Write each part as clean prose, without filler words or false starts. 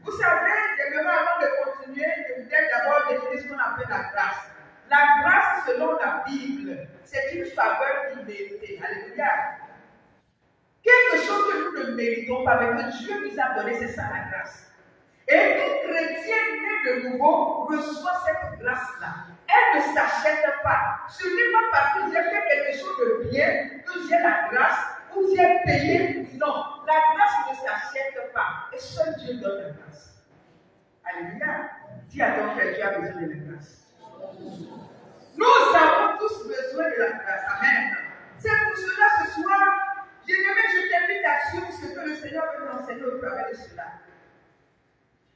Vous savez, j'aimerais avant de continuer, je voudrais d'abord définir ce qu'on appelle la grâce. La grâce, selon la Bible, c'est une faveur imméritée. Alléluia. Quelque chose que nous ne méritons pas, mais que Dieu nous a donné, c'est ça la grâce. Et tout chrétien né de nouveau reçoit cette grâce-là. Elle ne s'achète pas. Ce n'est pas parce que j'ai fait quelque chose de bien que j'ai la grâce ou j'ai payé. Non, la grâce ne s'achète pas. Et seul Dieu donne la grâce. Alléluia. Dis à ton frère, tu as besoin de la grâce. Nous avons tous besoin de la grâce. Amen. C'est pour cela ce soir, je t'invite à suivre ce que le Seigneur veut nous enseigner au travers de cela.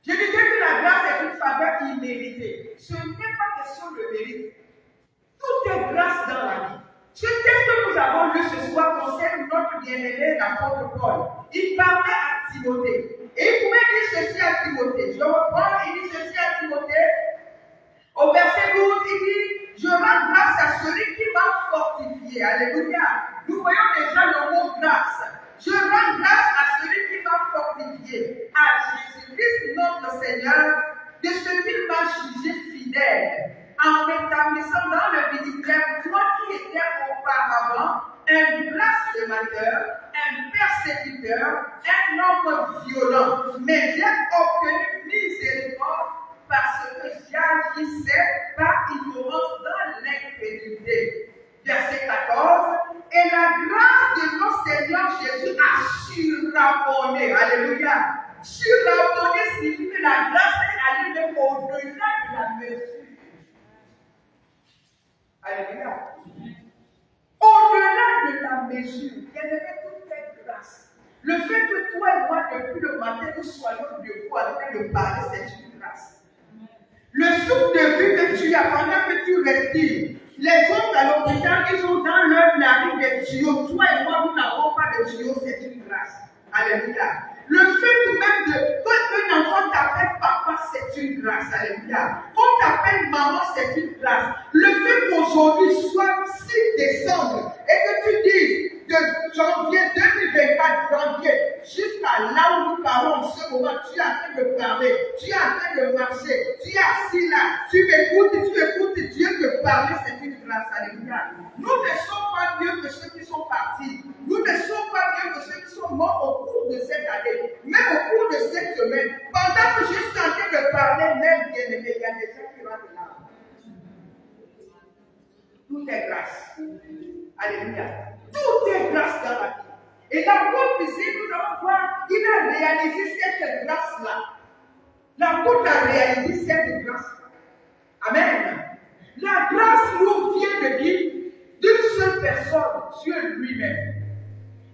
Je disais que la grâce est une faveur imméritée. Ce n'est pas question de mérite. Tout est grâce dans la vie. Ce texte que nous avons lu ce soir concerne notre bien-aimé, l'apôtre Paul. Il parlait à Timothée. Et il pouvait dire ceci à Timothée. Je reprends, il dit ceci à Timothée. Au verset 12, il dit, je rends grâce à celui qui m'a fortifié. Alléluia. Nous voyons déjà le mot grâce. Je rends grâce à celui qui m'a fortifié, à Jésus-Christ notre Seigneur, de ce qu'il m'a jugé fidèle, en m'établissant dans le ministère, toi qui étais auparavant un blasphémateur, un persécuteur, un homme violent, mais j'ai obtenu miséricorde parce que j'agissais par ignorance dans l'incrédulité. Verset 14. Et la grâce de notre Seigneur Jésus a surabondé. Alléluia. Surabondé signifie que la grâce est allée même au-delà de la mesure. Alléluia. Au-delà de la mesure, il y avait toute cette grâce. Le fait que toi et moi, depuis le matin, nous soyons debout en train de parler, c'est une grâce. Le souffle de vie que tu as pendant que tu respires, les autres à l'hôpital, ils ont dans leur narine des tuyaux. Toi et moi, nous n'avons pas de tuyaux, c'est une grâce. Alléluia. Le fait même de quand un enfant t'appelle papa, c'est une grâce. Alléluia. Quand t'appelle maman, c'est une grâce. Le fait qu'aujourd'hui soit 6 décembre et que tu dises de janvier 2024, janvier, jusqu'à là où nous parlons en ce moment, tu es en train de parler, tu es en train de marcher, tu es assis là, tu écoutes Dieu te parler, c'est une grâce. Alléluia. Nous ne sommes pas mieux que ceux qui sont partis. Nous ne sommes pas mieux que ceux qui sont morts au cours de cette année, même au cours de cette semaine. Pendant que je suis en train de parler, même bien aimé, il y a des gens qui vont de là. Tout est grâce. Alléluia. Tout est grâce dans la vie. Et l'apôtre ici, nous allons voir, il a réalisé cette grâce-là. L'apôtre a réalisé cette grâce-là. Amen. La grâce nous vient de qui? D'une seule personne, Dieu lui-même.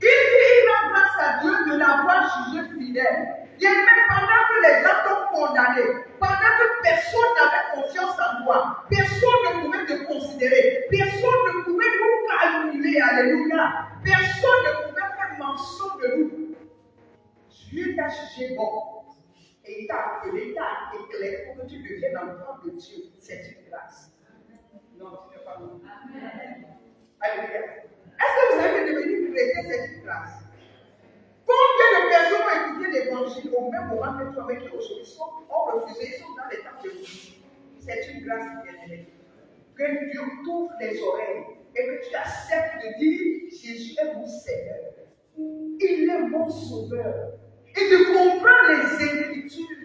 Il rend grâce à Dieu de l'avoir jugé fidèle. Et même pendant que les gens t'ont condamné, pendant que personne n'avait confiance en toi, personne ne pouvait te considérer, personne ne pouvait nous calculer, alléluia, personne ne pouvait faire mention de nous. Dieu t'a jugé bon. Et il t'a appelé, il t'a éclairé pour que tu deviennes l'enfant de Dieu. C'est une grâce. Non, tu n'es pas bon. Alléluia. Est-ce que vous avez devenu chrétien, c'est une grâce? Combien de personnes ont écouté l'évangile au même moment que toi avec eux aujourd'hui ont refusé, ils sont dans les temps de vie. C'est une grâce bien-aimée. Que Dieu t'ouvre les oreilles et que tu acceptes de dire Jésus est mon Seigneur. Il est mon Sauveur. Et de comprendre les Écritures.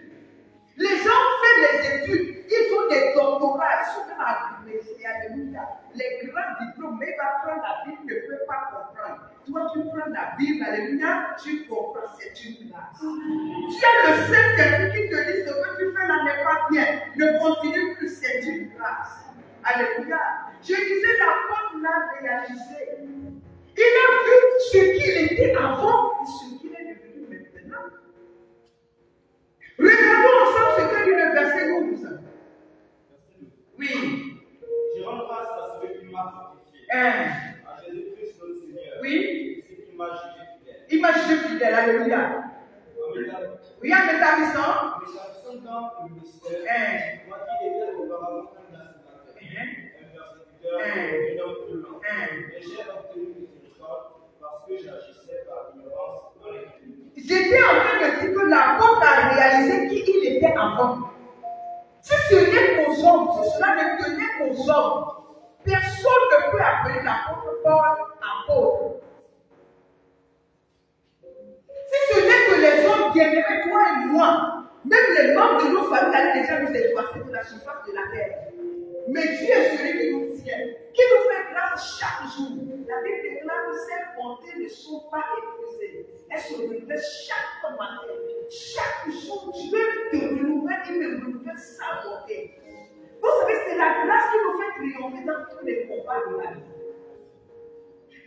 Les gens font les études, ils ont des doctorats, ils sont à l'université, alléluia. Les grands diplômes, mais ils vont prendre la Bible, ne peuvent pas comprendre. Toi, tu prends la Bible, alléluia, tu comprends, c'est une grâce. Tu as le Saint-Esprit qui te dit ce que tu fais là n'est pas bien, ne continue plus, c'est une grâce. Alléluia. Je disais, l'apôtre l'a réalisé. Il a vu ce qu'il était avant et ce qu'il est devenu maintenant. Regardons ensemble ce que dit le verset 12. Oui. Je rends grâce à celui qui m'a fortifié. À Jésus-Christ notre Seigneur. Oui. C'est qui m'a jugé fidèle. Il m'a jugé fidèle, alléluia. Oui, en m'établissant. En m'établissant dans le ministère. Moi qui étais auparavant un blasphémateur, un persécuteur, un homme violent. Et j'ai obtenu miséricorde parce que j'agissais par ignorance dans les crimes. J'étais en train de dire que l'apôtre a réalisé qu'il avant. Si ce n'est qu'aux hommes, si cela ne tenait qu'aux hommes, personne ne peut appeler l'apôtre Paul apôtre. Si ce n'est que les hommes bien-aimés, toi et moi, même les membres de nos familles allaient déjà nous effacer de la surface de la terre. Mais Dieu est celui qui nous tient, qui nous fait grâce chaque jour. La Bible déclare que ces bontés ne sont pas épuisées. Elles se renouvellent chaque matin. Chaque jour, Dieu te renouvelle, il me renouvelle sa bonté. Vous savez, c'est la grâce qui nous fait triompher dans tous les combats de la vie.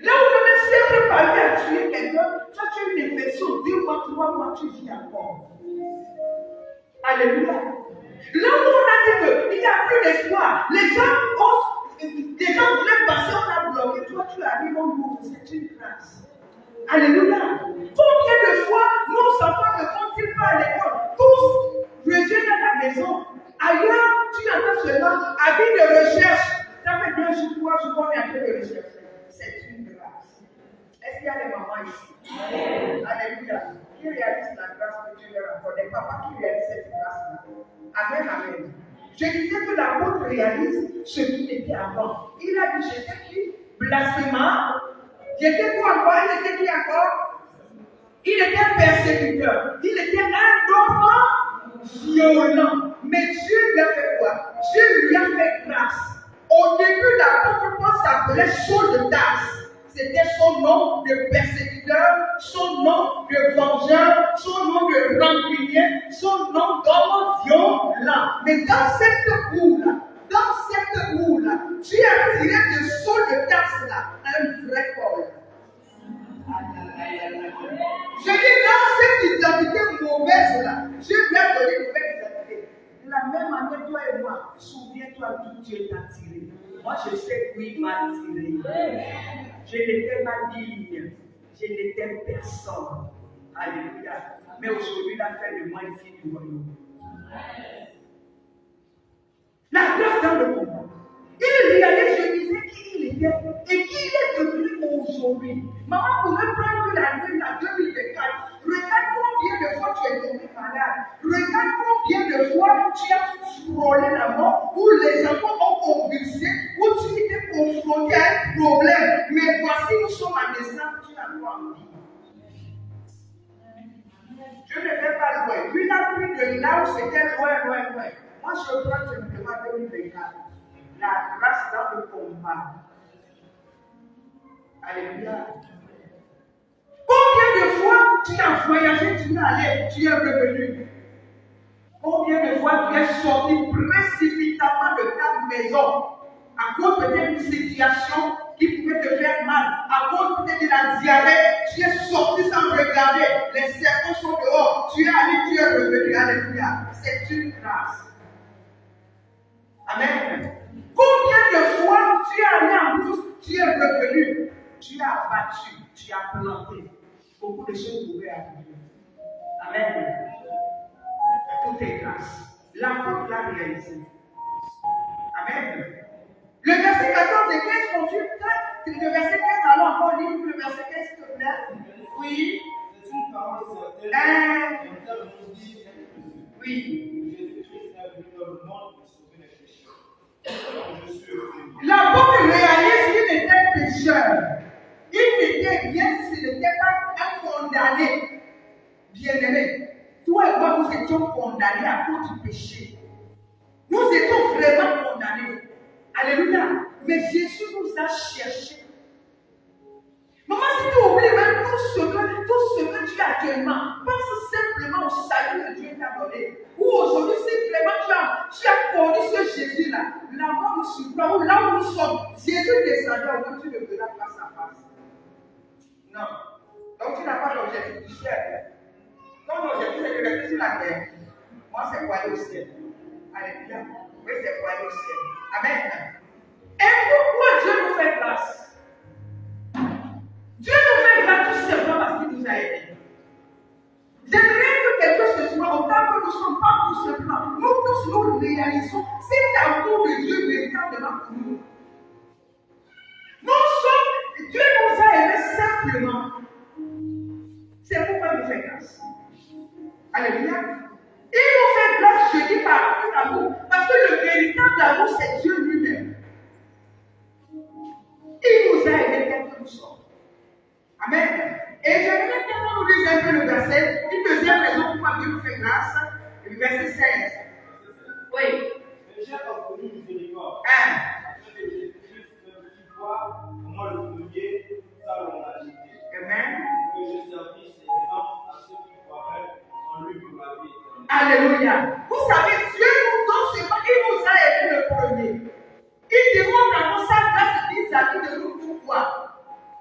Là où le médecin est préparé à tuer quelqu'un, toi tu as une infection, 2 mois, 3 mois, tu vis encore. Alléluia. Là où on a dit qu'il n'y a plus d'espoir, les gens voulaient passer, on a bloqué, toi tu arrives, on ouvre, c'est une grâce. Alléluia. Combien de fois nos enfants ne vont-ils pas à l'école? Tous reviennent à la maison. Ailleurs, tu entends seulement avis de recherche. Ça fait 2 jours, 3 jours qu'on est en train de rechercher. C'est une grâce. Est-ce qu'il y a des mamans ici? Alléluia. Qui réalise la grâce que Dieu leur accorde? Des papas qui réalisent cette grâce-là. Amen, amen. Je disais que l'apôtre réalise ce qu'il était avant. Il a dit, j'étais qui? Blasphémant. J'étais quoi encore? Il était qui encore? Il était persécuteur. Il était un homme violent. Mais Dieu lui a fait quoi? Dieu lui a fait grâce. Au début, l'apôtre Paul s'appelait Saul de Tarse. C'était son nom de persécuteur, son nom de vengeur, son nom de rancunier, son nom d'homme violent. Mais dans cette roue-là, Dieu a tiré de Saul de Tarse-là un vrai Paul. Je dis dans cette identité mauvaise-là, Dieu lui a donné une nouvelle identité. De la même manière, toi et moi, souviens-toi d'où Dieu t'a tiré. Moi, je sais où il m'a tiré. Je n'étais pas digne. Je n'étais personne. Alléluia. Mais aujourd'hui, il a fait de moi une fille du royaume. La grâce dans le combat. Il réalise, je disais qui il était et qui il est devenu aujourd'hui. Maman pourrait prendre la 2024. Regarde combien de fois tu es tombé malade. Regarde combien de fois tu as frôlé la mort, où les enfants ont convulsé, où tu étais confronté à un problème. Mais voici, nous sommes en décembre, tu n'as pas envie. Je ne vais pas loin. Tu n'as pris de là où c'était loin. Moi, je prends simplement 2024. La grâce dans le combat. Alléluia. Combien de fois tu as voyagé, tu es allé, tu es revenu? Combien de fois tu es sorti précipitamment de ta maison à cause peut-être d'une situation qui pouvait te faire mal, à cause peut-être de la diarrhée, tu es sorti sans regarder, les serpents sont dehors, tu es allé, tu es revenu. Alléluia. C'est une grâce. Amen. Combien de fois tu es allé en brousse, tu es revenu, tu as abattu, tu as planté. Beaucoup de choses pouvaient arriver. Amen. Tout est grâce. L'apôtre l'a réalisé. Amen. Le verset 14 et 15 consulte. Le verset 15, allons encore lire le verset 15, s'il te plaît. Oui. C'est une parole certaine. Oui. Jésus-Christ est venu dans le monde pour sauver les pécheurs. L'apôtre réalise qu'il était pécheur. Il n'était bien si ce n'était pas un condamné. Bien-aimé, toi et moi, nous étions condamnés à cause du péché. Nous étions vraiment condamnés. Alléluia. Mais Jésus nous a cherchés. Maman, si tu oublies même tout ce que tu as actuellement, pense simplement au salut que Dieu t'a donné. Ou aujourd'hui, si vraiment tu as connu ce Jésus-là, là où nous sommes, là où nous sommes, Jésus descendait, au tu le verras face à face. Non. Donc tu n'as pas l'objectif du ciel. Ton objectif, c'est de rester sur la terre. Moi, c'est pour aller au ciel. Alléluia. Oui, c'est pour aller au ciel. Amen. Et pourquoi Dieu nous fait grâce? Dieu nous fait grâce tout simplement parce qu'il nous a aidés. J'aimerais que quelqu'un ce soir, autant que nous ne sommes pas tout simplement, nous tous nous réalisons cet amour de Dieu véritablement pour nous. Dieu nous a aimés simplement. C'est pourquoi il nous fait grâce. Alléluia. Il nous fait grâce, je béni par un amour. Parce que le véritable amour, c'est Dieu lui-même. Il nous a aimés tel que nous sommes. Amen. Et j'aimerais tellement nous lise un peu le verset, une deuxième raison pourquoi Dieu nous fait grâce, le verset 16. Oui. Mais j'ai obtenu miséricorde. Afin que Jésus-Christ qui voit moi le premier, ça l'humanité. Amen. Que je servisse exemple à ceux qui croiraient en lui pour la vie éternelle. Alléluia. Vous savez, Dieu nous donne ce pas, il nous a aimé le premier. Il demande vraiment sa grâce vis-à-vis de nous. Pourquoi?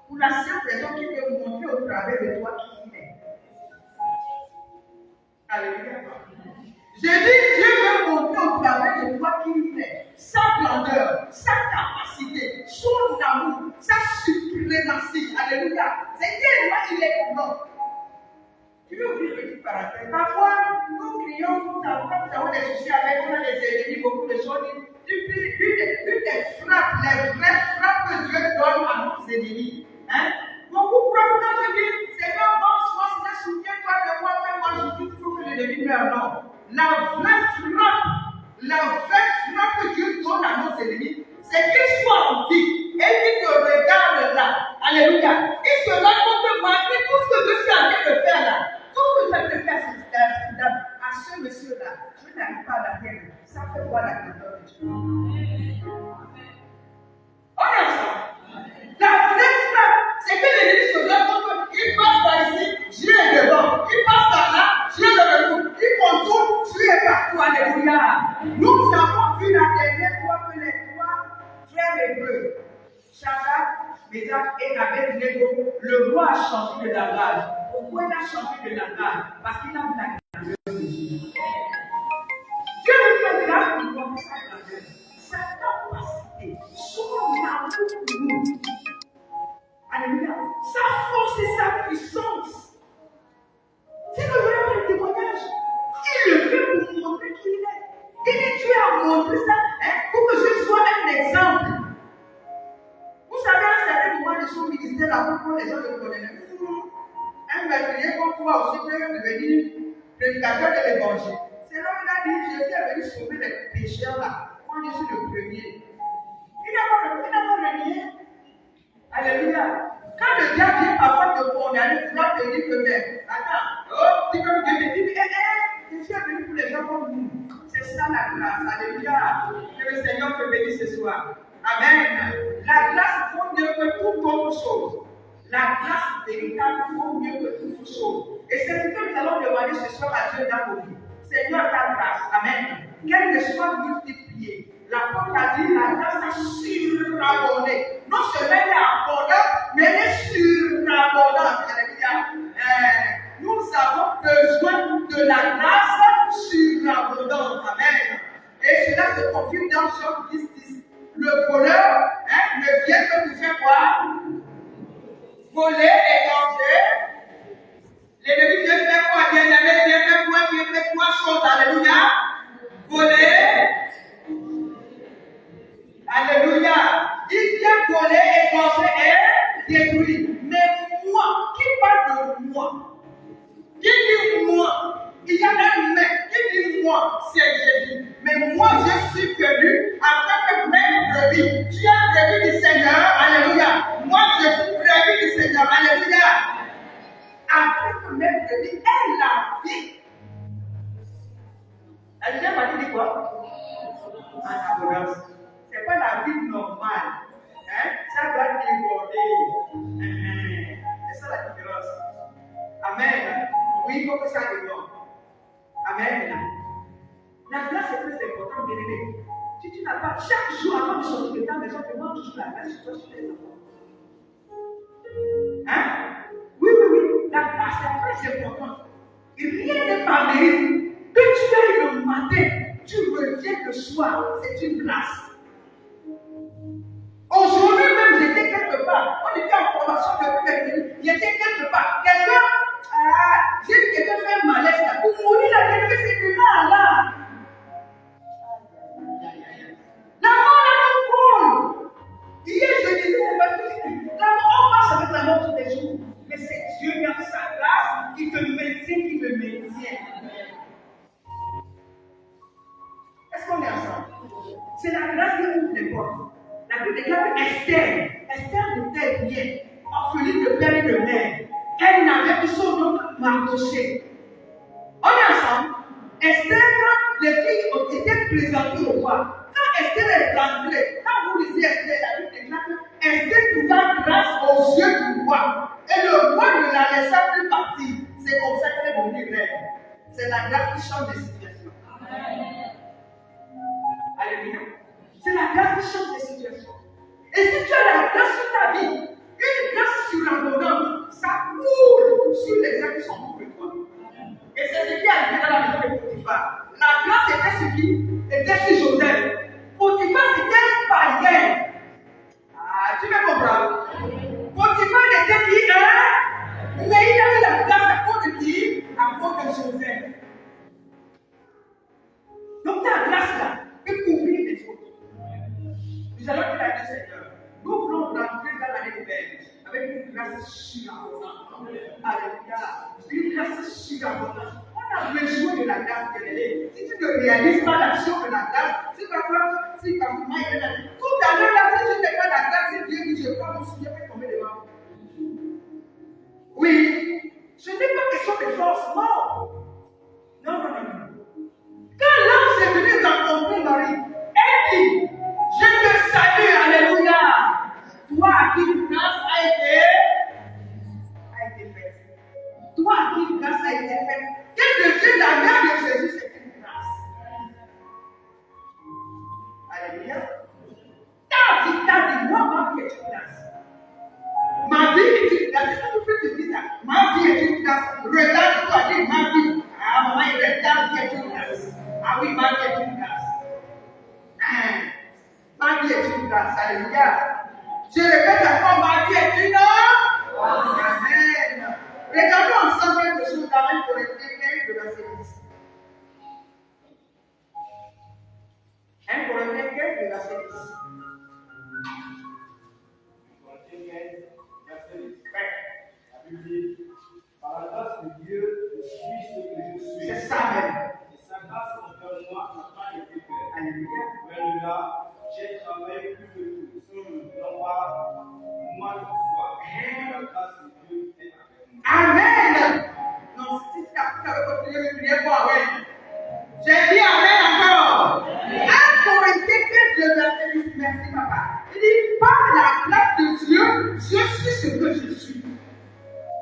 Pour la simple raison qu'il veut vous montrer au travers de toi qui il est. Alléluia. Je dis, Dieu veut montrer au travers de toi qui il est. Sa grandeur, sa capacité, son amour, sa suprématie. Alléluia. C'est tellement il est grand. Je vais ouvrir une petite parenthèse. Parfois, nous crions, nous avons des soucis avec, on a des ennemis, beaucoup de choses. Une des frappes, les vraies frappes que Dieu donne à nos ennemis. Hein? Beaucoup prennent quand je dis, Seigneur, pense-moi, Seigneur, souviens-toi de moi, fais-moi justice, il faut que l'ennemi meure. Non. La vraie frappe que Dieu donne à nos ennemis, c'est qu'ils soient en vie et qu'ils te regardent là. Alléluia. Ils se rendent compte que malgré tout ce que je suis en train de faire là, tout ce que je peux faire, c'est à ce monsieur-là, je n'arrive pas à la terre. Ça fait voir la grandeur de Dieu. On est ensemble. La vraie frappe, c'est que l'ennemi se donne compte qu'il passe par ici, Dieu est devant. Il passe par là, Dieu est devant nous. Il contourne, Dieu est partout. Alléluia. Nous avons vu la dernière fois que les trois frères hébreux, Shadrach, Meshach et Abednego, le roi a changé de langage. Pourquoi il a changé de langage? Parce qu'il a vu la grandeur de Dieu. Dieu nous fait grâce pour voir sa grandeur, sa capacité, son amour pour nous. Alléluia. Sa force et sa puissance. Si nous voyons le témoignage, il le fait pour nous montrer qui il est. Il dit, Dieu a montré ça pour que je sois un exemple. Vous savez, à un certain moment de son ministère, là, pour les gens le connaissent. Un meurtrier comme toi aussi peut devenir prédicateur de l'évangile. C'est là qu'il a dit, Jésus est venu sauver les pécheurs là. Moi, je suis le premier. Il n'a pas renié. Alléluia. Quand le diable vient parfois te condamner, tu dois te dire que même, attends, tu peux me dire, je suis venu pour les gens comme nous. C'est ça la grâce. Alléluia. Que le Seigneur te bénisse ce soir. Amen. La grâce vaut mieux que toute autre chose. La grâce véritable vaut mieux que toute chose. Et c'est ce que nous allons demander ce soir à Dieu dans nos vies. Seigneur, ta grâce. Amen. Qu'elle ne soit multipliée. L'apôtre a dit, la grâce a surabondé. Non seulement elle est abondante, mais elle est surabondante. Alléluia. Nous avons besoin de la grâce surabondante. Amen. Et cela se confirme dans Jean 10. Le voleur ne vient que nous faire quoi? Voler, égorger. L'ennemi vient faire quoi? Bien-aimé, vient faire quoi? Vient faire trois choses. Alléluia. Voler. Alléluia. Il vient voler, égorger et détruire. Mais moi, qui parle de moi? Qui dit moi? Il y a un humain. Qui dit moi? C'est Jésus. Mais moi, je suis venu afin que mes brebis, tu as brebis du Seigneur. Alléluia. Moi, je suis brebis du Seigneur. Alléluia. Afin que mes brebis aient la vie. La deuxième partie dit quoi? En abondance. C'est pas la vie normale. Ça doit déborder. C'est ça la différence. Amen. Oui, il faut que ça déborde. Amen. La grâce est très importante, bien aimé. Si tu n'as pas chaque jour avant de sortir de ta maison, demande toujours la grâce sur toi, sur les enfants. Oui. La grâce est très importante. Et rien n'est par mérite. Que tu ailles le matin, tu reviens le soir, c'est une grâce. Aujourd'hui même, j'étais quelque part. On était en formation depuis mercredi. J'étais quelque part. Quelqu'un, j'ai vu quelqu'un faire un malaise là. Pour mourir la vérité, c'est que là. La mort est un rôle. Hier, je disais, c'est pas possible. La mort, on passe avec la mort tous les jours. Mais c'est Dieu qui a sa grâce qui te maintient, qui me maintient. Bible déclare que Esther était bien, orpheline de père et de mère. Elle n'avait que son nom Mardochée. On est ensemble. Esther, quand les filles ont été présentées au roi, quand Esther est rentrée, quand vous lisez Esther, la Bible déclare que Esther trouva grâce aux yeux du roi. Et le roi ne la laissa plus partir. C'est comme ça qu'elle est devenue reine. C'est la grâce qui change les situations. Alléluia. C'est la grâce qui change les situations. Et si tu as la grâce sur ta vie, une grâce surabondante, ça coule sur les gens qui sont autour de toi. Et c'est ce qui est arrivé dans la maison de Potiphar. La grâce était sur qui? Était sur Joseph. Potiphar c'était un païen. Ah, tu me comprends? Potiphar était qui? Mais il a eu la grâce à cause de qui? À cause de Joseph. Donc ta grâce là peut couvrir les autres. Nous allons dire à Dieu Seigneur, nous voulons rentrer dans l'année nouvelle avec une grâce surabondante. Alléluia. Une grâce surabondante. On a besoin de la grâce de l'élève. Si tu ne réalises pas l'action de la grâce, si parfois, tout à l'heure là, si je n'ai pas la grâce, si Dieu dit je prends mon soulier, je vais tomber devant. Oui, ce n'est pas question de force, non. Non. Quand l'homme s'est venu rencontrer Marie, elle dit, je te salue, alléluia. Toi à qui une grâce a été faite. Toi à qui une grâce a été faite. Quel devient la mère de Jésus, c'est une grâce. Alléluia. Ta vie, moi, ma vie est une grâce. Ma vie est une grâce. Est-ce que tu peux te dire ça? Ma vie est une grâce. Regarde-toi, dis ma vie. Ah, maman, regarde, vie est une grâce. Ah oui, ma vie est une grâce. Ma vie est une grâce. Alléluia. Je répète encore, ma vie est une grâce. Amen. Regardons ensemble quelque chose dans 1 Corinthiens 15, le verset 10. 1 Corinthiens 15, le verset 10. La Bible dit, par la grâce de Dieu, je suis ce que je suis. C'est ça même. Et sa grâce envers moi n'a pas été faite. Alléluia. Mais là, j'ai travaillé plus que tout. Non pas moi toutefois. La grâce de Dieu est avec moi. Amen. Non, si tu avais continué de prier pour Amen. J'ai dit Amen encore. 1 Corinthiens 15, le verset 10. Merci, papa. Il dit, par la grâce de Dieu, je suis ce que je suis.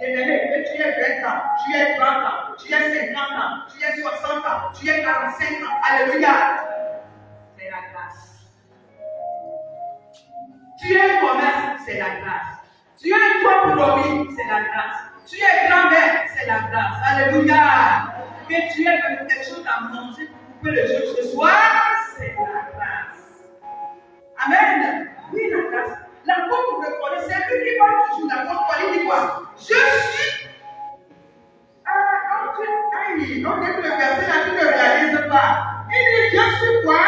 Bien-aimé, tu es 20 ans, tu es 30 ans, tu es 50 ans, tu es 60 ans, tu es 45 ans. Alléluia. C'est la grâce. Tu es un commerce, c'est la grâce. Tu es un toit pour dormir, c'est la grâce. Tu es grand-mère, c'est la grâce. Alléluia. Que tu aies quelque chose à manger pour couper le jour ce soir, c'est la grâce. Amen. Oui, la grâce. L'apôtre, vous le connaissez, c'est lui qui parle toujours. L'apôtre, il dit quoi? Je suis. Non, dès que le verset là, tu ne réalises pas. Il dit, je suis quoi?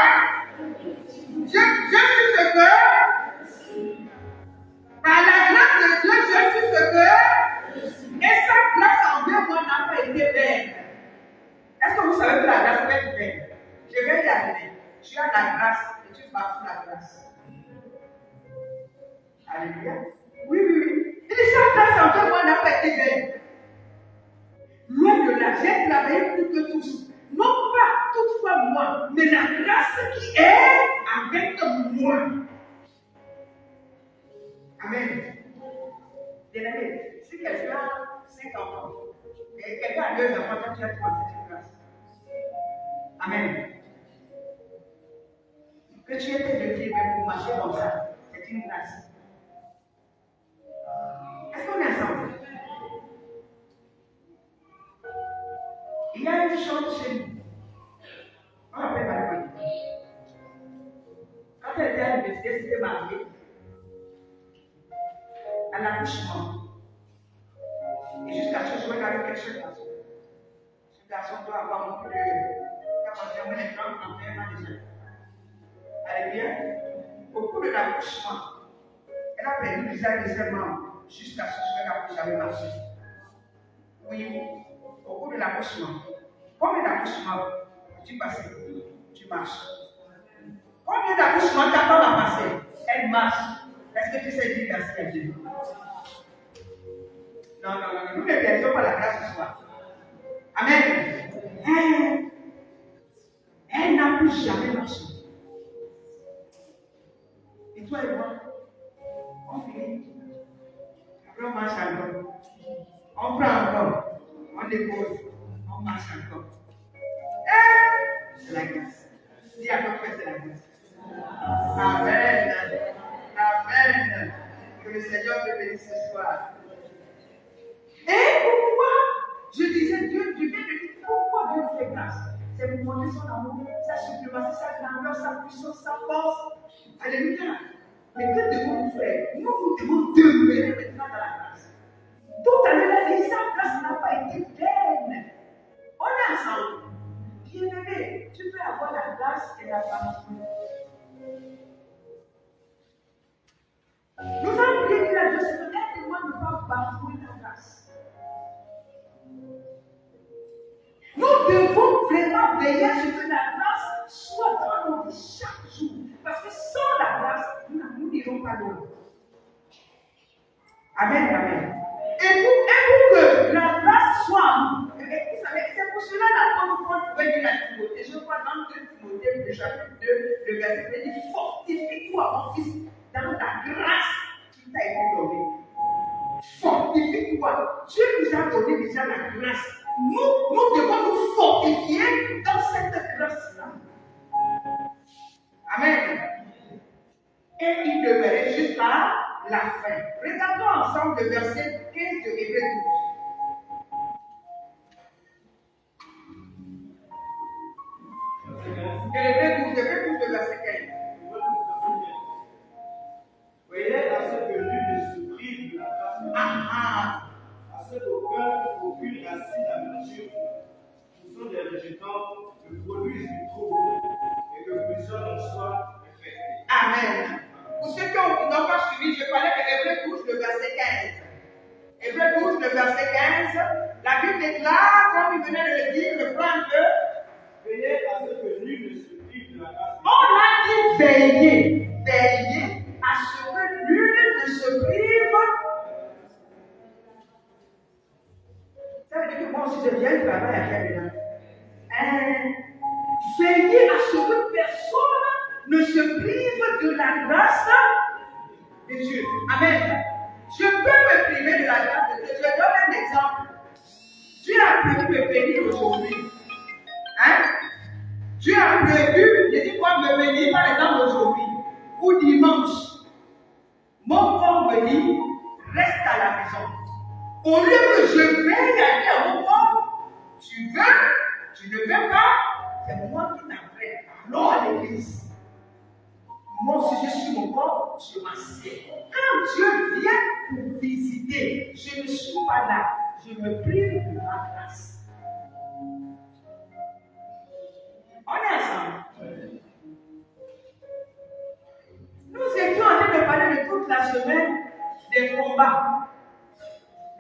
Je suis ce que. Par la grâce de Dieu, je suis ce que. Et sa grâce envers moi n'a pas été vaine. Est-ce que vous savez que la grâce peut être vaine? Je vais y arriver. Tu as la grâce et tu bafoues la grâce. Alléluia. Oui. Il dit, sa grâce envers moi n'a pas été vaine. Loin de là, j'ai travaillé plus que tous. Non pas toutefois moi, mais la grâce qui est avec moi. Amen. Bien-aimé, si quelqu'un a 5 enfants, et quelqu'un a 2 enfants, quand tu as 3, c'est une grâce. Amen. Que tu aies tes 2 pieds même pour marcher comme ça, c'est une grâce. Est-ce qu'on est ensemble? Il y a une chose chez nous. On l'appelle Marie. Quand elle était à l'université, c'était mariée. À l'accouchement. Et jusqu'à ce jour, elle a eu quelque chose garçon. Ce garçon doit avoir beaucoup de. Il a continué les 30 ans déjà. Alléluia. Au cours de l'accouchement, elle a perdu plusieurs membres jusqu'à ce jour, elle n'a plus jamais marché. Oui, au cours de l'accouchement. Combien d'accouchements tu passes? Tu marches. Combien d'accouchements ta femme a passé? Elle elle marche. Est-ce que tu sais dire merci à Dieu? Non, nous ne méritons pas la grâce ce soir. Amen. Elle n'a plus jamais marché. Et toi et moi, on finit. Après, on marche encore. On prend encore. On dépose. On marche encore. C'est la grâce. Dis à ton frère, c'est la grâce. Amen. Amen. Que le Seigneur te bénisse ce soir. Et pourquoi je disais Dieu viens de dire pourquoi Dieu fait grâce? C'est pour montrer son amour, sa suprématie, sa grandeur, sa puissance, sa force. Alléluia. Mais que devons-nous faire? Nous devons demeurer maintenant dans la grâce. Tout à l'heure, la grâce n'a pas été vaine. On est ensemble. Bien-aimé, tu peux avoir la grâce et la bafouille. Nous avons prié que la Dieu se donne aide-moi de ne pas bafouiller la grâce. Nous devons vraiment veiller à ce que la grâce soit dans nos vies chaque jour. Parce que sans la grâce, nous n'irons pas loin. Amen, amen. Et pour que la grâce soit en nous, vous savez, c'est pour cela l'apôtre Paul pouvait dire à Timothée, je crois dans 2 Timothée, le chapitre 2, le verset 1, il dit fortifie-toi, mon fils, dans ta grâce qui t'a été donnée. Fortifie-toi. Dieu nous a donné déjà la grâce. Nous devons nous fortifier dans cette grâce-là. Amen. Et il demeurait jusqu'à la fin. Regardons ensemble le verset 15 de Hébreux 12. Hébreux 12, le verset 15. Voyez à ce que nul ne se prive de la grâce de Dieu. À ce qu'aucune racine d'aventure, poussant des rejetants, ne produise du trouble et que plusieurs en soient infectés. Amen. Pour ceux qui n'ont pas suivi, je parlais de Hébreux 12, le verset 15. Hébreux 12, le verset 15. La Bible déclare, comme il venait de le dire, le plan de veillez à ce que nul ne se prive de la grâce de Dieu. On a dit veiller. Veiller à ce que nul ne se prive. Ça veut dire que moi aussi, j'ai bien le travail à faire dedans. Veiller à ce que personne ne se prive de la grâce de Dieu. Amen. Je peux me priver de la grâce de Dieu. Je donne un exemple. Dieu a prévu me bénir aujourd'hui. Dieu a prévu, je dis quoi, me bénir par exemple aujourd'hui ou dimanche. Mon corps me dit, reste à la maison. Au lieu que je veille à dire à mon corps, tu veux, tu ne veux pas, c'est moi qui t'appelle. Allons à l'église. Moi aussi, je suis mon corps, je m'assieds. Quand Dieu vient pour visiter, je ne suis pas là. Je me prive de ma grâce. On est ensemble. Nous étions en train de parler de toute la semaine des combats,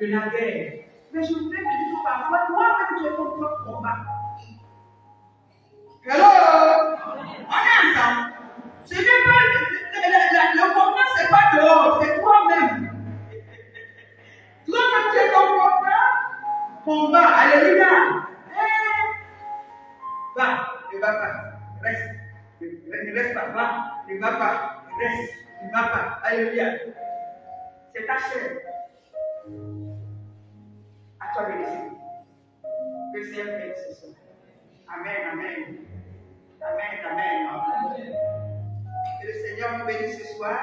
de la guerre. Mais je voudrais te dire que parfois, toi-même, tu es ton propre combat. Hello! On est ensemble. Ce n'est pas le combat, ce n'est pas dehors, c'est toi-même. Toi-même, tu es ton propre combat. Alléluia. Va, ne va pas. Reste. Ne reste pas. Va, ne va pas. Reste. Ne va pas. Alléluia. C'est ta chair. À toi de décider. Que le Seigneur bénisse ce soir. Amen, amen. Amen, amen. Que le Seigneur vous bénisse ce soir.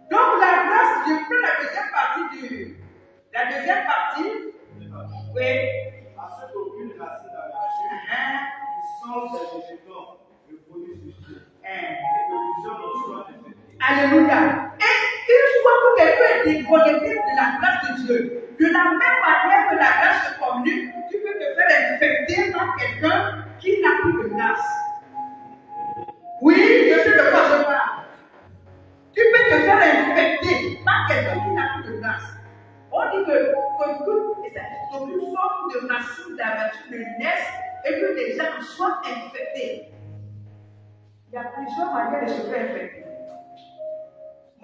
Donc la grâce, je prends la deuxième partie La deuxième partie. Oui. À ce qu'aucune racine d'aventure, poussant des rejetants, ne produise du fruit. Et que plusieurs en soient infectés. Alléluia. Et une fois que quelqu'un est déconnecté de la grâce de Dieu, de la même manière que la grâce se communique, tu peux te faire infecter par quelqu'un qui n'a plus de grâce. Oui, je sais de quoi je parle. Tu peux te faire infecter par quelqu'un qui n'a plus de grâce. On dit que toute forme de racine d'aventure naisse et que les gens soient infectés. Il y a plusieurs manières de se faire infecter.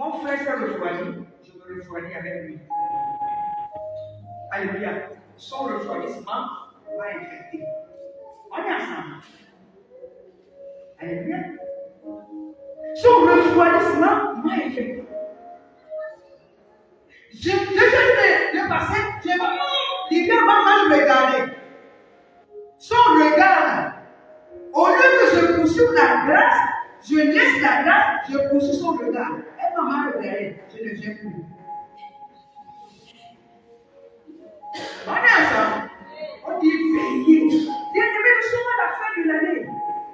Mon frère s'est refroidi, je me refroidis avec lui. Alléluia. Son refroidissement va infecter. On est ensemble. Alléluia. Son refroidissement m'a infecté. Je le passé, il m'a mal regardé. Son regard, au lieu que je poursuive la grâce, je laisse la grâce, je poursuis son regard. Elle m'a mal regardé, je ne viens plus. On est ensemble. On dit veiller. Bien-aimés, nous sommes à la fin de l'année.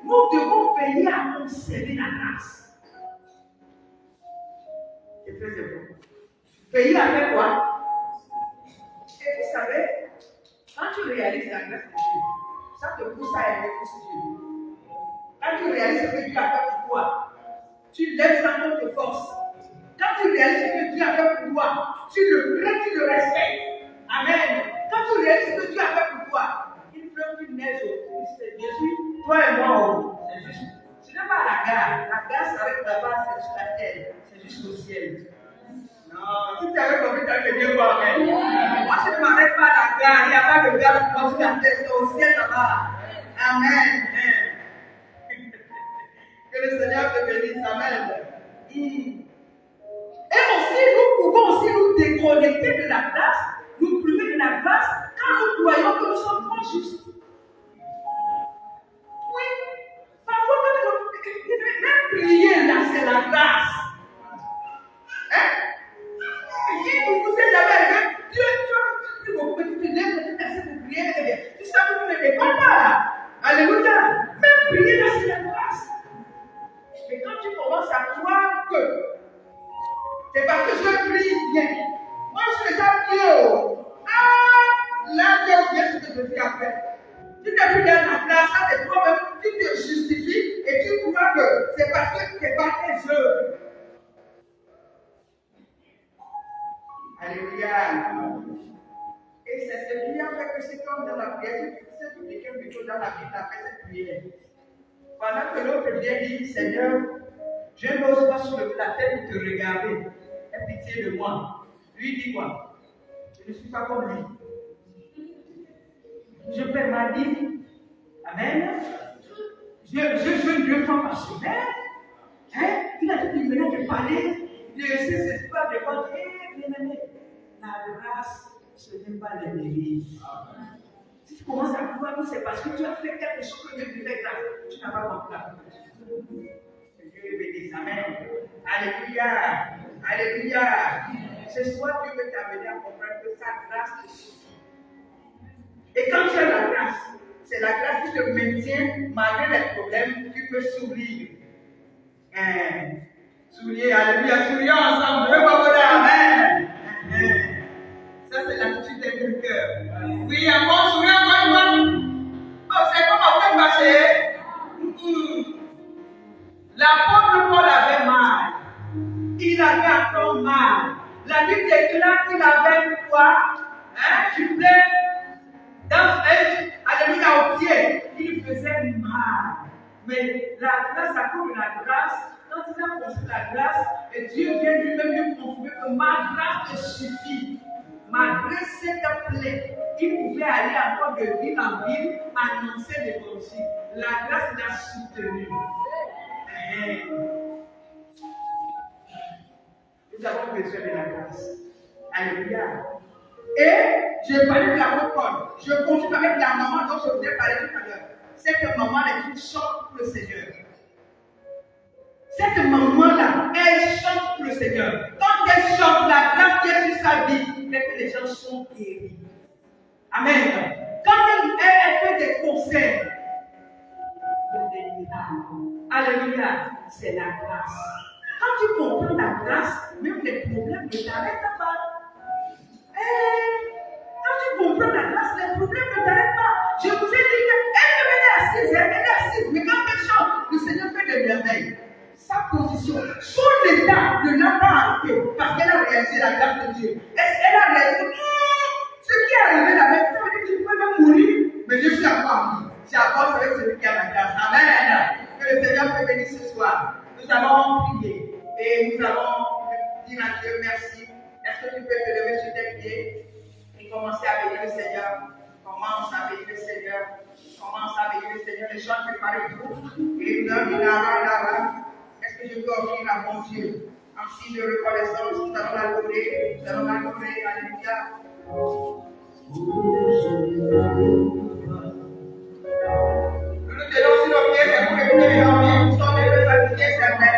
Nous devons veiller à conserver la grâce. C'est très important. Veiller à faire quoi? Et vous savez, quand tu réalises la grâce de Dieu, ça te pousse à aimer plus Dieu. Quand tu réalises ce que Dieu a fait pour toi, tu lèves sans toute force. Quand tu réalises ce que Dieu a fait pour toi, tu le prends, tu le respectes. Amen. Quand tu réalises ce que Dieu a fait pour toi, il pleut une neige au Christ Jésus, toi et moi, c'est juste. Ce n'est pas la gare. La gare s'arrête là-bas, c'est sur la terre. C'est juste au ciel. Non, si tu avais compris, tu avais bien voir. Moi, je ne m'arrête pas à la gare. Il n'y a pas de gare pour moi sur la terre, c'est au ciel là-bas. Amen. Que le Seigneur te bénisse. Amen. Et aussi, nous pouvons aussi nous déconnecter de la grâce, nous priver de la grâce quand nous croyons que nous sommes pas justes. Oui, parfois, même prier là, c'est la grâce. Hein? Et vous êtes jamais arrivé, Dieu, tu pries beaucoup, tu te lèves, tu essaies de prier, tu sais que tu ne réponds pas là. Alléluia. Même prier là, c'est la grâce. Mais quand tu commences à croire que c'est parce que je prie bien. Moi, je suis déjà prié. Ah, là, Dieu vient ce que je dis à faire. Tu n'es plus dans la grâce, ça c'est toi-même. Tu te justifies et tu crois que c'est parce que tu n'es pas tes œuvres. Alléluia. Et c'est ce qui a fait que cet homme dans la prière, c'est que quelqu'un plutôt dans la Bible a fait cette prière. Pendant que l'autre vient dire, Seigneur, je n'ose pas soulever la tête pour te regarder. Aie pitié de moi. Lui dit quoi? Je ne suis pas comme lui. Je paie ma dîme. Amen. Je ne prends pas semaine. Hein? Il a dit qu'il venait de parler de ses espoirs de votre bien-aimé. La grâce, ce n'est pas l'ennemi. Si tu commences à croire que c'est parce que tu as fait quelque chose que Dieu te fait grâce, tu n'as pas compris la chose. Dieu bénisse. Amen. Alléluia. Alléluia. Ce soir, Dieu veut t'amener à comprendre que sa grâce te suffit. Et quand tu as la grâce, c'est la grâce qui te maintient malgré les problèmes, tu peux sourire. Sourire, alléluia, sourions ensemble. Je veux pas vous dire amen. Ça, c'est l'attitude du cœur. Oui, encore, sourions encore une fois. Oh, c'est comment vous êtes fâché? L'apôtre Paul avait mal. Il avait encore mal. La Bible déclare qu'il avait quoi? Du blé dans alléluia au pied. Il faisait mal. Mais la grâce, à cause de la grâce, quand il a construit la grâce, et Dieu vient lui-même lui confirmer que ma grâce te suffit. Malgré cette plaie, il pouvait aller encore de ville en ville, annoncer l'évangile. La grâce l'a soutenu. Nous avons besoin de la grâce. Alléluia. Et je parlais de la Paul. Je confirme avec la maman dont je vous ai parlé tout à l'heure. Cette maman est une chante pour le Seigneur. Cette maman-là, elle chante pour le Seigneur. Quand elle chante, la grâce qui est sur sa vie fait que les gens sont guéris. Amen. Quand elle fait des concerts, alléluia, c'est la grâce. Quand tu comprends la grâce, même les problèmes ne t'arrêtent pas. Quand tu comprends la grâce, les problèmes ne t'arrêtent pas. Je vous ai dit qu'elle devenait assise, elle était assise, mais quand elle chante, le Seigneur fait des merveilles. Sa position, son état ne l'a pas arrêté parce qu'elle a réalisé la grâce de Dieu. Elle a réalisé ce qui est arrivé là, mais ça veut dire que tu peux même mourir, mais je suis encore en vie. C'est à cause de celui qui a la grâce. Amen. Que le Seigneur te bénisse ce soir. Nous allons prier et nous allons dire à Dieu merci. Est-ce que tu peux te lever sur tes pieds et commencer à bénir le Seigneur? Commence à bénir le Seigneur. Commence à bénir le Seigneur. Les gens préparent tout. Et est-ce que je peux offrir à mon Dieu en signe de reconnaissance? Nous allons l'adorer. Nous allons l'adorer. Alléluia. Nous nous tenons sur nos pieds, c'est pour écouter les gens. Nous sommes des fatigués, c'est vrai.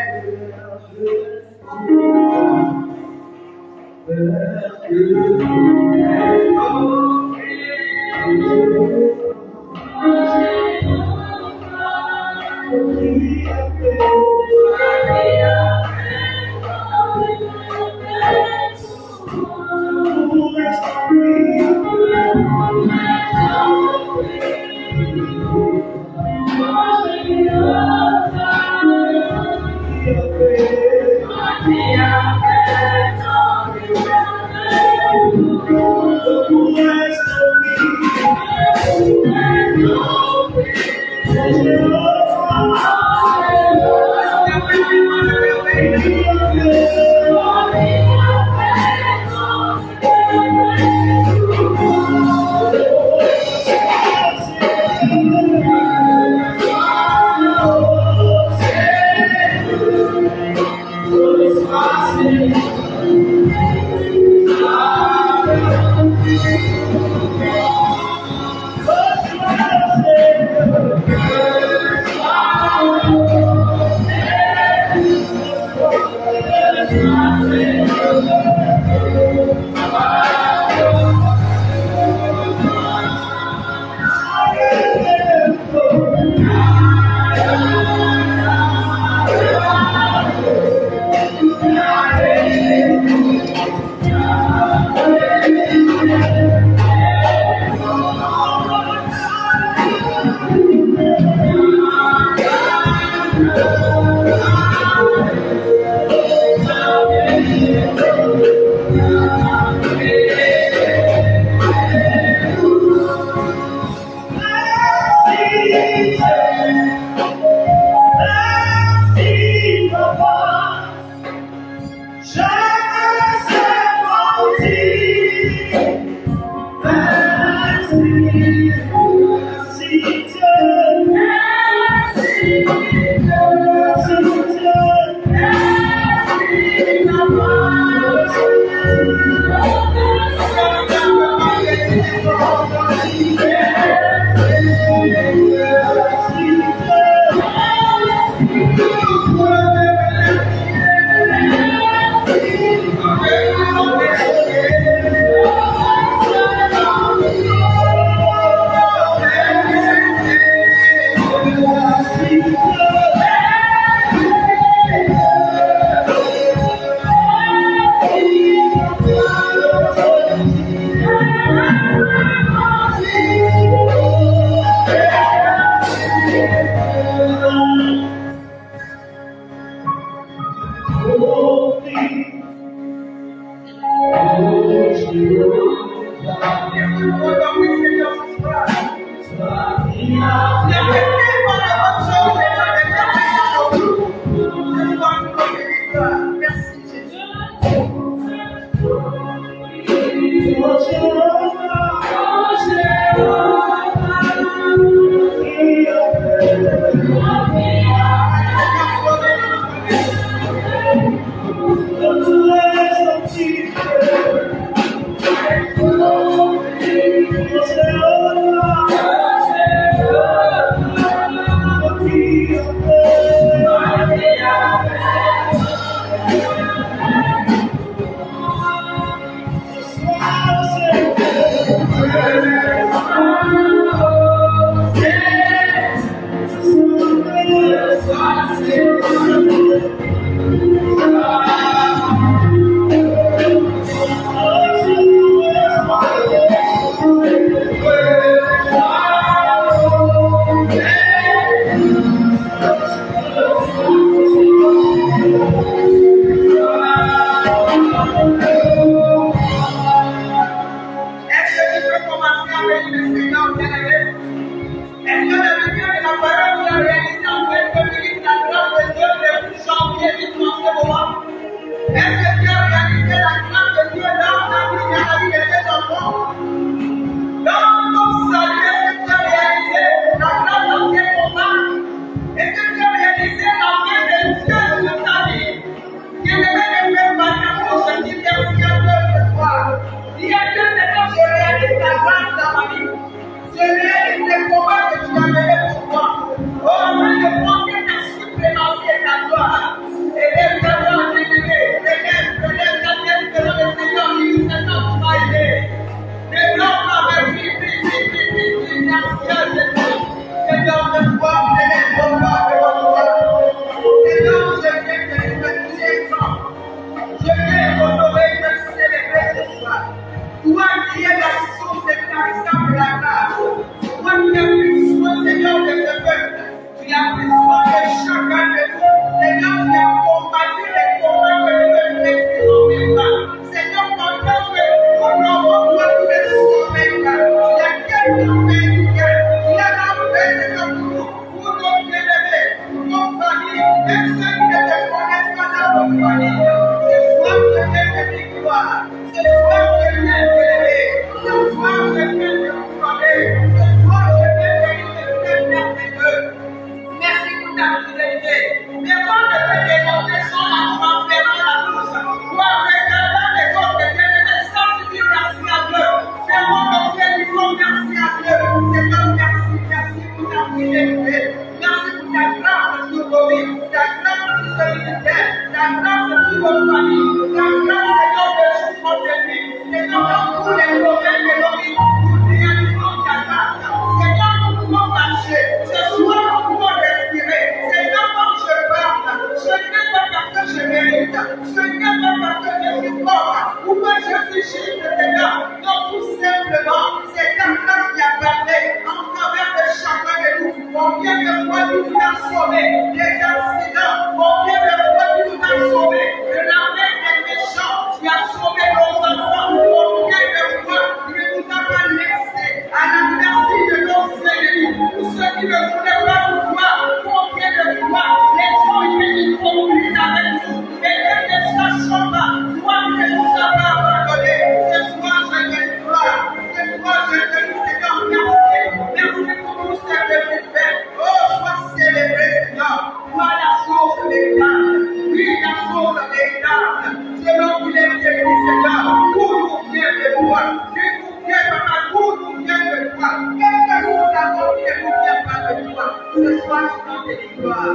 Combien de fois tu nous as sauvés des accidents? Combien de fois tu nous as sauvés de la main des méchants? Tu as sauvé nos enfants. Combien de fois tu ne nous as pas laissés à la merci de nos ennemis? Pour ceux qui ne voulaient pas nous voir, combien de fois les gens étaient complices avec nous et même ne sachant pas, toi tu ne nous as pas abandonnés. Ce soir, je te gloire. Ce soir, je te loue, Seigneur, merci. Merci pour tout ce que tu fais. Oh, sois célébré, Seigneur. Toi, la source des larmes. Oui, la source des larmes. Selon qu'il est écrit, Seigneur, tout nous vient de toi. Tu nous viens, papa, tout nous vient de toi. Qu'est-ce que nous avons qui ne nous vient pas de toi? Ce soir, je t'en bénis, gloire.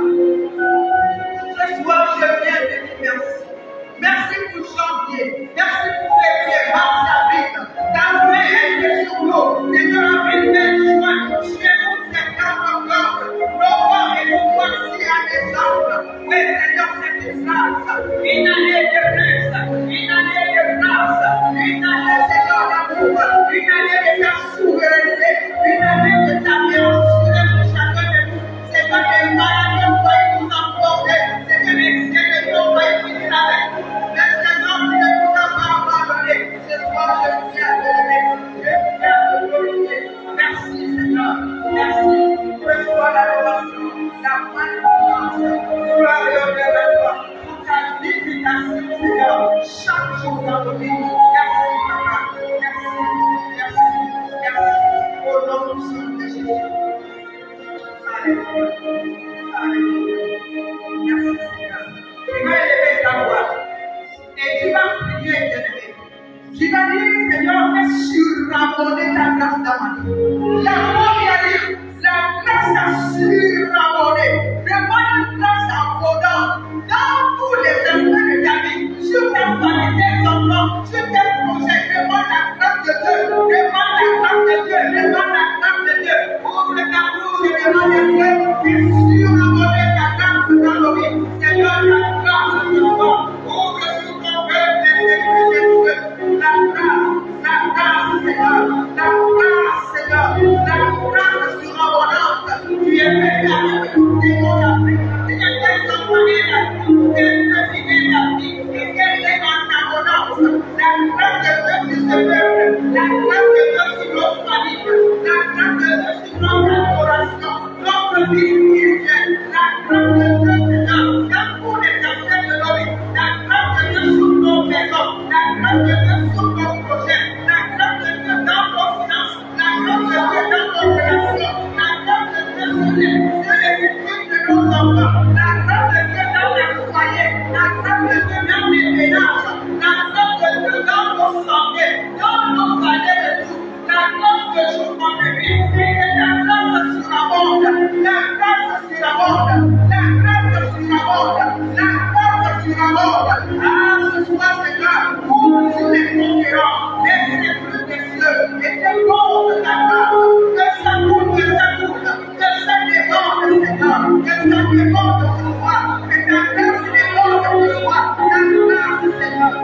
Ce soir, je viens te dire merci. Merci pour janvier. Merci pour février, mars, avril. Ta main est sur nous. Seigneur, avril, mai, juin. Chez nous, septembre, octobre. Novembre et nous voici à décembre. Oui, Seigneur, c'est une grâce. Une année de plus. Une année de grâce. Une année, Seigneur, d'amour. Une année de ta souveraineté. Une année de ta bienvenue pour chacun de nous. Seigneur, les malades ont failli nous emporter. Seigneur, les ennemis ont failli finir avec nous. Mais Seigneur, tu ne nous as pas abandonnés. Ce soir, je viens te lever. Je viens te glorifier. Merci, Seigneur. Merci. Reçois l'adoration, la magnificence. Gloire et honneur à toi. Pour ta visitation, Seigneur, chaque jour dans nos vies. Merci, Papa. Merci. Merci. Merci. Au nom puissant de Jésus. Alléluia. Alléluia. Merci, Seigneur. Tu vas élever ta voix et tu vas prier, bien-aimé. Tu vas dire, Seigneur, fais surabonder ta grâce dans ma vie. La première dit, la grâce a surabondé. Demande une grâce abondante dans tous les aspects de ta vie, sur ta famille, tes enfants, sur tes projets. Demande la grâce de Dieu. Demande la grâce de Dieu. Demande la grâce de Dieu. Ouvre ta bouche et demande à Dieu de surabonder ta grâce dans nos vies. Seigneur, la grâce de toi. Ouvre sur ton cœur les églises. La grâce, Seigneur. La grâce, Seigneur. La grâce surabondante. Tu es venu avec tous les mondes d'Afrique. Et que tes enfants aient la vie, tes filles la vie, et qu'elles aient en abondance. La grâce de Dieu sur ce peuple. La grâce de Dieu sur nos familles. La grâce de Dieu sur notre adoration. Notre vie spirituelle. La grâce de Dieu, Seigneur, dans tous les aspects de nos vies. La grâce de Dieu sur nos maisons. La grâce de Dieu sur nos projets. La grâce de Dieu dans nos finances. La grâce de Dieu dans nos relations. La grâce de Dieu sur les victimes de nos enfants. La grâce de Dieu dans les foyers. La grâce de Dieu dans les ménages. La grâce de Dieu dans nos santé, dans nos années de tout. La grâce de jour en vie. Et la grâce surabonde. La grâce surabonde. La grâce surabonde. La grâce surabonde. Ah, ce soir, Seigneur, ouvre sur les conquérants, les plus précieux, et déborde la grâce. Que ça coûte, que ça coûte, que ça déborde, Seigneur, que ça déborde sur toi, que ta grâce déborde sur toi, ta grâce, Seigneur.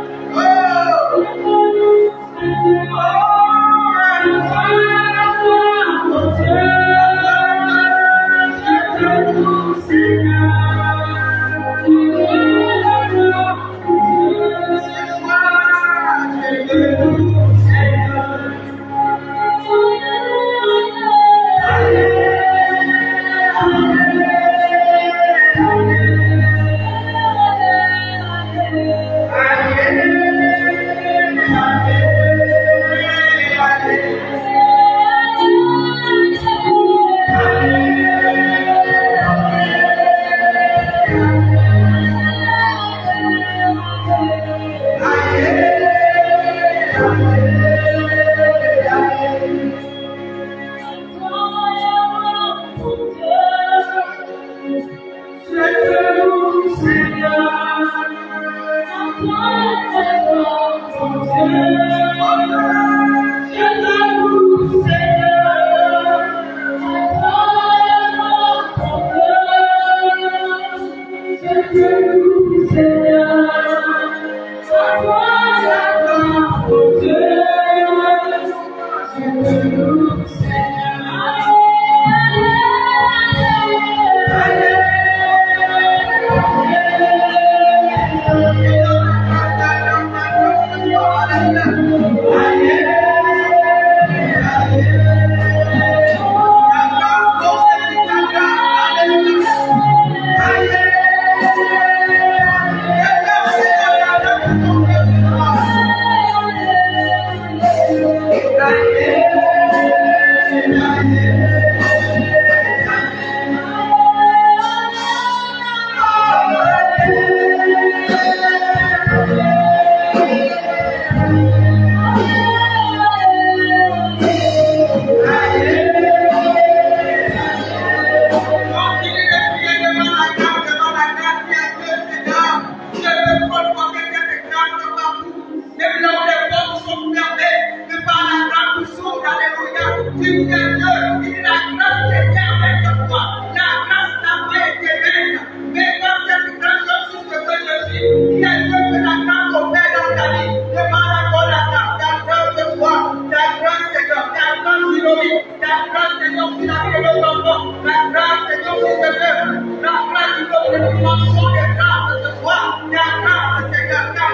dimension de grâce ce soir. Ta grâce, Seigneur, ta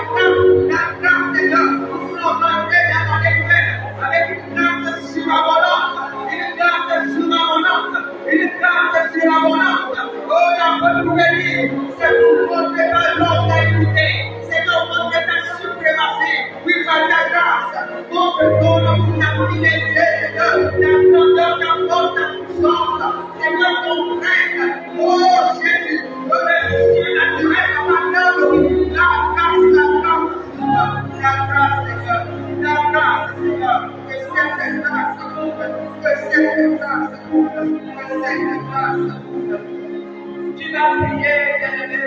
grâce, Seigneur. Nous voulons rentrer dans ton épreuve avec une grâce surabondante, une grâce surabondante, une grâce surabondante. Oh, la bonne nouvelle, c'est pour montrer ta longue écoutée, c'est pour montrer ta suprématie, oui, par ta grâce. Oh, que ton nom t'a privé, Seigneur, ta grandeur, ta force, ta puissance, Seigneur, ton règne. Oh, Jésus, le surnaturel dans ma âme, oui, la grâce, Seigneur, la grâce, Seigneur, que cette grâce couvre, que cette grâce couvre, que cette grâce couvre. Tu m'as prié, bien-aimé,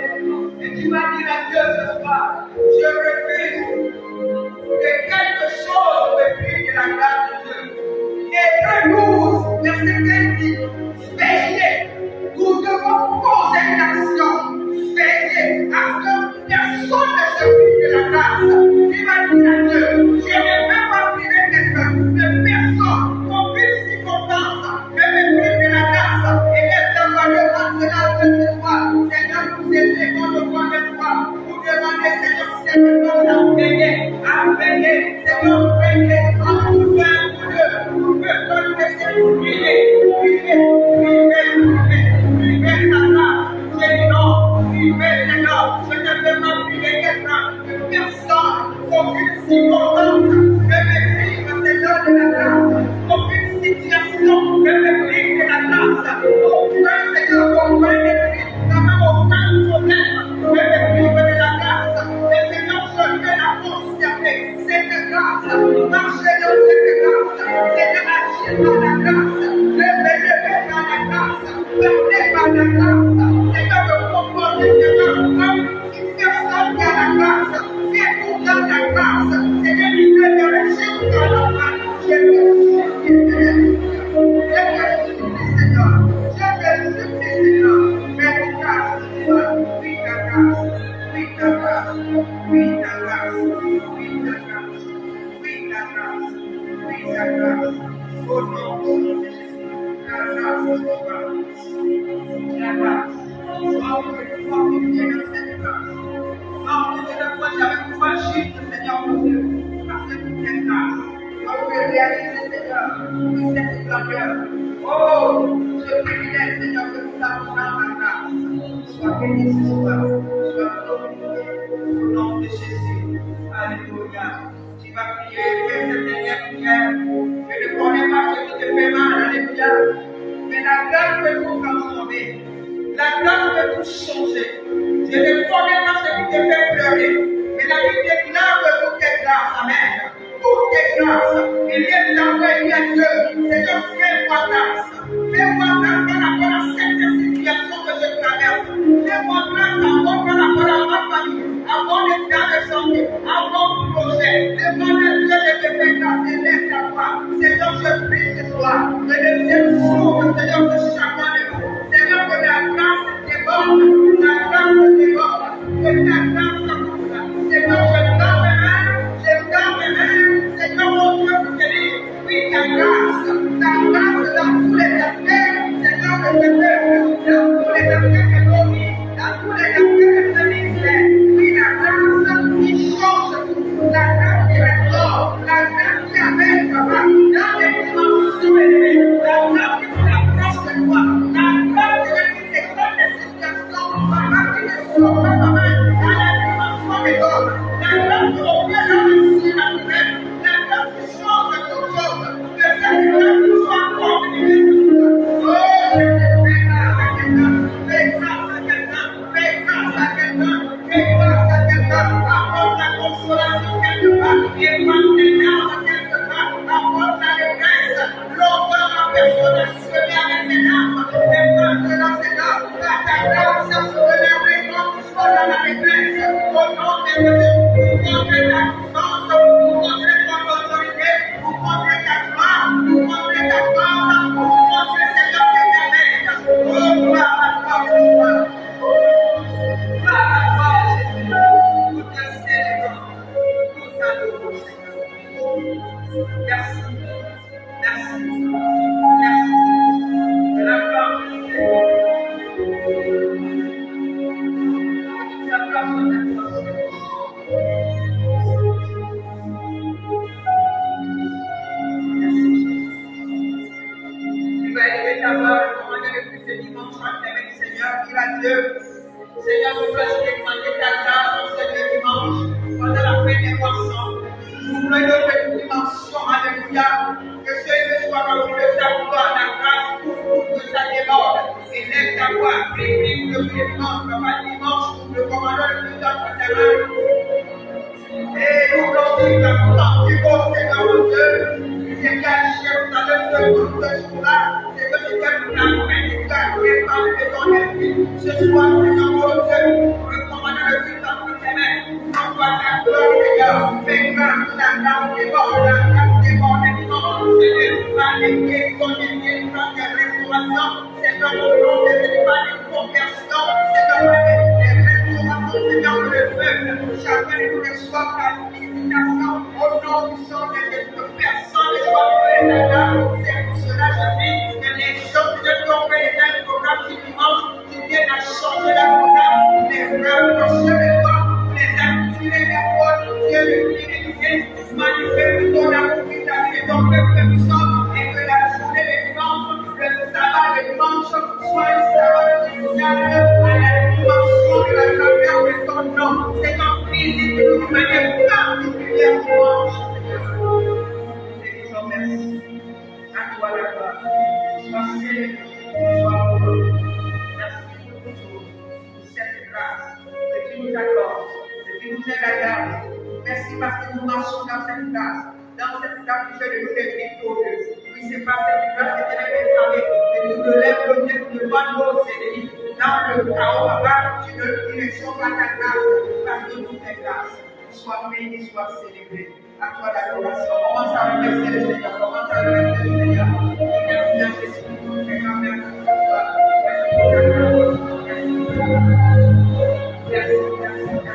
et tu m'as dit à Dieu ce soir, je refuse que quelque chose me prive de la grâce de Dieu. Hébreux 12, verset 15 dit, veillez, nous devons poser une action, veillez à ce que personne ne se prive de la grâce. Tu m'as dit à Dieu, je ne vais pas priver quelqu'un, de personne, aucune circonstance, ne me prive de la grâce. Et maintenant, quand je rentre dans ce soir, Seigneur, nous élevons devant le toi, vous demandez, Seigneur, cette grâce à veiller, Seigneur, veiller, en tout faire pour Dieu, pour que toi, nous laissions priver ta grâce. J'ai dit non, priver, Seigneur, je ne veux pas priver quelqu'un, de personne, aucune circonstance, ne me prive, Seigneur, de la grâce, aucune situation, ne me prive de la grâce, aucun, Seigneur, aucun esprit, aucun problème, ne me prive de la grâce. Et Seigneur, je veux la conserver, cette grâce, marcher dans cette grâce, Seigneur, agir par la grâce, lever par la grâce, porter par la grâce, Seigneur, me comporter, Seigneur, comme une personne qui a la grâce, qui est content de la grâce, Seigneur, il veut me réussir dans la main, je veux supplier, Seigneur, je veux supplier, Seigneur, mais ta grâce, oui, ta grâce, oui, ta grâce, oui, ta grâce, oui, ta grâce, oui, ta grâce, oui, ta grâce, au nom de Jésus, ta grâce, ta grâce, oh, que tu fortifies dans cette grâce, oh, que je ne sois jamais fragile, Seigneur mon Dieu, parce que tu es grâce, oh, que réaliser, Seigneur, toute cette grandeur, oh, ce privilège, Seigneur, que nous avons dans ta grâce, sois béni ce soir, sois glorifié, au nom de Jésus, alléluia. Tu vas prier, fais cette dernière prière. Je ne connais pas ce qui te fait mal, alléluia. Mais la grâce peut tout transformer. La grâce peut tout changer. Je ne connais pas ce qui te fait pleurer. Mais la Bible déclare que tout est grâce. Amen. Tout est grâce. Il y a de l'envoi, il y a Dieu. Seigneur, fais-moi grâce. Fais-moi grâce par rapport à cette situation que je traverse. Fais-moi grâce encore par rapport à ma famille, à mon état de santé, à mon projet. Demande à Dieu de te faire grâce et laisse ta voix. Seigneur, je prie ce soir que le ciel s'ouvre, Seigneur, de chacun de nous. Seigneur, que la grâce déborde, la grâce déborde, que ta grâce s'ouvre. Seigneur, je tends mes mains, Seigneur, mon Dieu, pour te dire, oui, ta grâce dans tous les aspects dire à Dieu, Seigneur, nous voulons demander ta grâce pour ce dimanche, pendant la première ensemble. Nous voulons une autre dimension, alléluia, que ce soit rempli de ta gloire, ta grâce, pour que ça déborde. Et lève ta voix, prie le dimanche, papa dimanche, le commandant de tout dans ta main. Et nous voulons vivre la puissance du beau Seigneur mon Dieu, qui s'est caché au salon de tout ce jour-là. C'est que tu t'es la main du cœur, prépare de ton esprit. Ce soir, Seigneur mon Dieu, le commandant de tout dans tes mains. Envoie ta gloire, Seigneur. Fais grâce la grâce déborde, la grâce déborde. Et non, Seigneur, par les pieds, ton esprit, par tes restaurations. Seigneur mon Dieu, c'est pas des conversions. Seigneur, par des restaurations, Seigneur, pour le peuple. Chacun de nous reçoit ta visitation au nom du sang de Jésus. Personne ne soit prêt à la. C'est pour cela que je dis que les choses de ton père et le programme du dimanche qui viennent à changer la programme, les rapprocher de toi, les activer les voix, Dieu le fidéliser, manifeste ton amour qui t'a fait ton peuple puissant et que la journée des dimanches, le sabbat des dimanches, soit un sabbat spécial à la dimension de la grandeur de ton nom. C'est en visite d'une manière particulière dimanche. Et nous te remercions. À toi la gloire. Sois célébré, sois heureux. Merci pour cette grâce que tu nous accordes, que tu nous aides à garder. Merci parce que nous marchons dans cette grâce qui fait de nous des victorieux. Oui, c'est pas cette grâce que tu as réclamée, que nous te lèves le nez pour le bon mot, c'est dans le chaos, papa, tu ne directions pas ta grâce, parce que nous tes grâces. Sois béni, sois célébré. À toi l'adoration. Commence à remercier le Seigneur. Commence à remercier le Seigneur. Merci Jésus. Seigneur, merci pour toi. Merci pour ta grâce.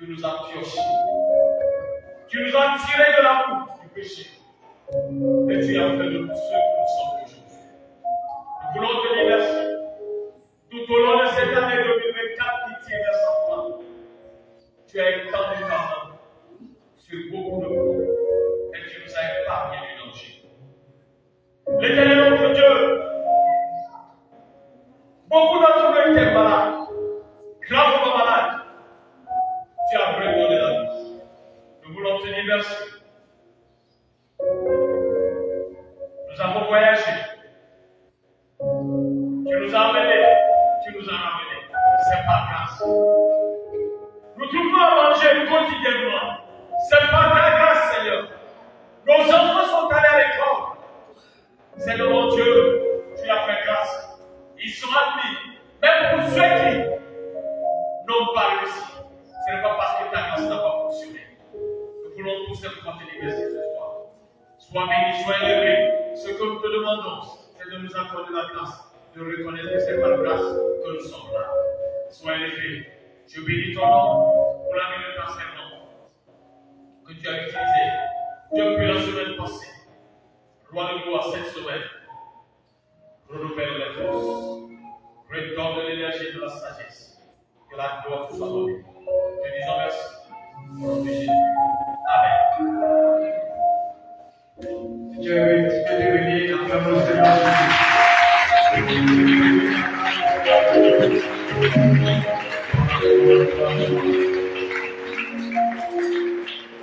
Tu nous as piochés. Tu nous as tirés de la route du péché. Et tu as fait de nous ceux que nous sommes aujourd'hui. Nous voulons te dire merci. Tout au long de cette année 2024 qui tient vers sa fin, tu as étendu ta main sur beaucoup de points et tu nous as épargné du danger. L'Éternel notre Dieu, beaucoup d'entre nous étaient malades, gravement malades. Tu as redonné la vie. Nous voulons te dire merci. Nous avons voyagé. Tu nous as amenés. Tu nous as ramenés. C'est par grâce. Nous trouvons à manger quotidiennement. C'est par ta grâce, Seigneur. Nos enfants sont allés à l'école. C'est de mon Dieu. Tu as fait grâce. Ils sont admis. Même pour ceux qui n'ont pas réussi. Ce n'est pas parce que ta grâce n'a pas fonctionné. Nous voulons tout simplement te dire merci ce soir. Sois béni, sois élevé. Ce que nous te demandons, c'est de nous accorder la grâce de reconnaître que c'est par grâce que nous sommes là. Sois élevé. Je bénis ton nom pour la vie de ta servante que tu as utilisé depuis la semaine passée. Roi de gloire, cette semaine, renouvelle les forces, redonne de l'énergie et de la sagesse. Que la gloire te soit donnée. Te disons merci.